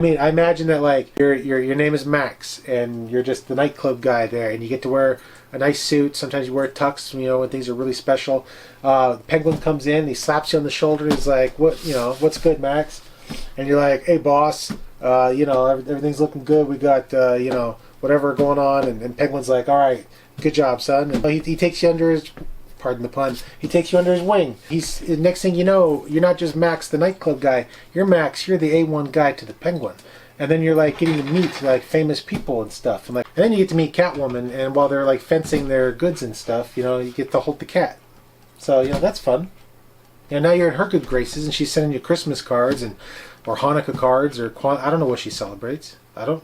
I mean, I imagine that like your name is Max, and you're just the nightclub guy there, and you get to wear a nice suit. Sometimes you wear a tux, when things are really special. Penguin comes in, he slaps you on the shoulder, and he's like, what's good, Max? And you're like, hey, boss, everything's looking good. We got, whatever going on. And Penguin's like, all right, good job, son. And he takes you under his, pardon the pun, he takes you under his wing. Next thing you know, you're not just Max, the nightclub guy. You're Max, you're the A1 guy to the Penguin. And then you're like getting to meet like famous people and stuff. And then you get to meet Catwoman, and while they're like fencing their goods and stuff, you get to hold the cat. So, that's fun. And now you're in her good graces, and she's sending you Christmas cards or Hanukkah cards or I don't know what she celebrates. I'm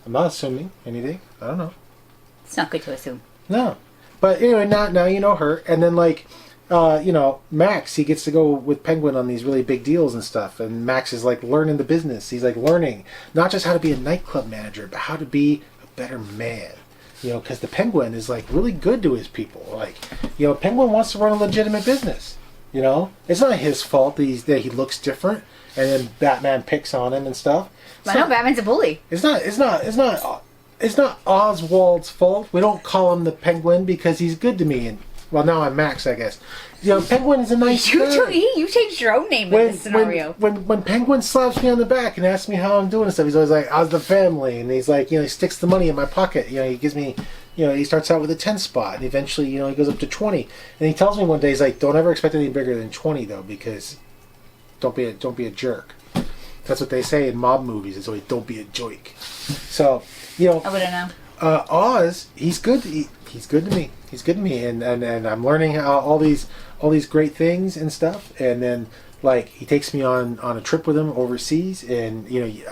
not assuming anything. I don't know. It's not good to assume. No. But anyway, now you know her, and then Max, he gets to go with Penguin on these really big deals and stuff, and Max is like learning the business. He's like learning not just how to be a nightclub manager, but how to be a better man. Because the Penguin is like really good to his people. Like, Penguin wants to run a legitimate business. It's not his fault that he looks different, and then Batman picks on him and stuff. I know Batman's a bully. It's not Oswald's fault. We don't call him the Penguin because he's good to me. And well, now I'm Max, I guess. Penguin is a nice guy. You changed your own name in this scenario. When Penguin slaps me on the back and asks me how I'm doing and stuff, he's always like, "How's the family?" And he's like, he sticks the money in my pocket. He gives me, he starts out with a 10 spot, and eventually, he goes up to 20. And he tells me one day, he's like, "Don't ever expect anything bigger than 20, though, because don't be a jerk." That's what they say in mob movies. It's always, "Don't be a joke." So, I wouldn't know. Oz, he's good. He's good to me. He's good to me, and I'm learning how all these great things and stuff. And then like he takes me on a trip with him overseas, and you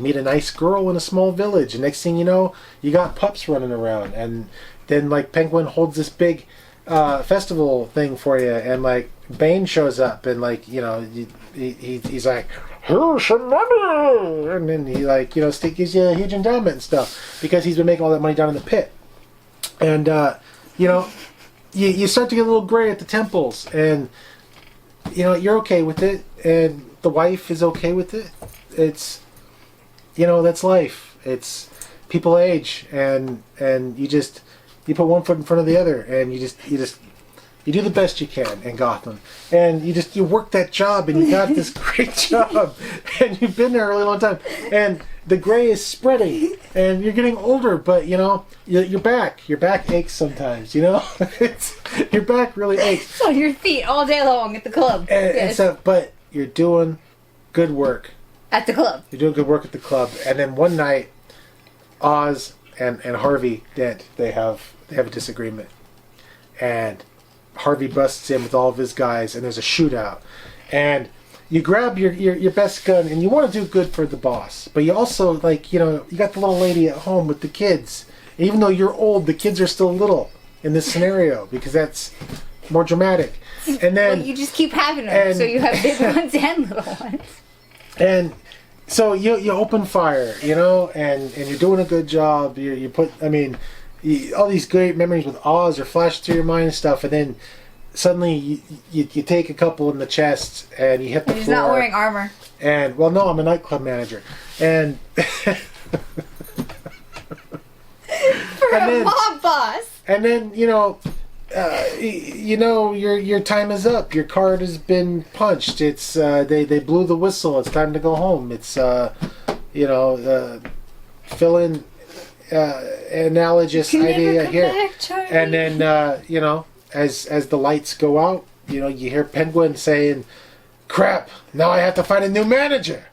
meet a nice girl in a small village, and next thing you know, you got pups running around, and then like Penguin holds this big festival thing for you, and like Bane shows up, and like he's like, "Here's some money," and then he like gives you a huge endowment and stuff because he's been making all that money down in the pit, and you start to get a little gray at the temples, and you're okay with it, and the wife is okay with it. It's that's life. It's people age, and you put one foot in front of the other, and you do the best you can in Gotham, and you work that job, and you got this great job, and you've been there a really long time, and the gray is spreading, and you're getting older, but your back aches sometimes. Your back really aches. It's on your feet all day long at the club. And so, but you're doing good work at the club. You're doing good work at the club, and then one night, Oz and Harvey Dent they have a disagreement, and Harvey busts in with all of his guys, and there's a shootout, and you grab your best gun, and you want to do good for the boss, but you also you got the little lady at home with the kids. Even though you're old, the kids are still little in this scenario because that's more dramatic. And then you just keep having them, so you have big ones and little ones. And so you open fire, and you're doing a good job. You put, all these great memories with Oz are flashing through your mind and stuff, and then suddenly you take a couple in the chest and you hit the floor. He's not wearing armor. And well, no, I'm a nightclub manager, and a mob boss. And then your time is up. Your card has been punched. It's they blew the whistle. It's time to go home. It's fill in analogous idea here, and then as the lights go out, you hear Penguin saying, "Crap! Now I have to find a new manager."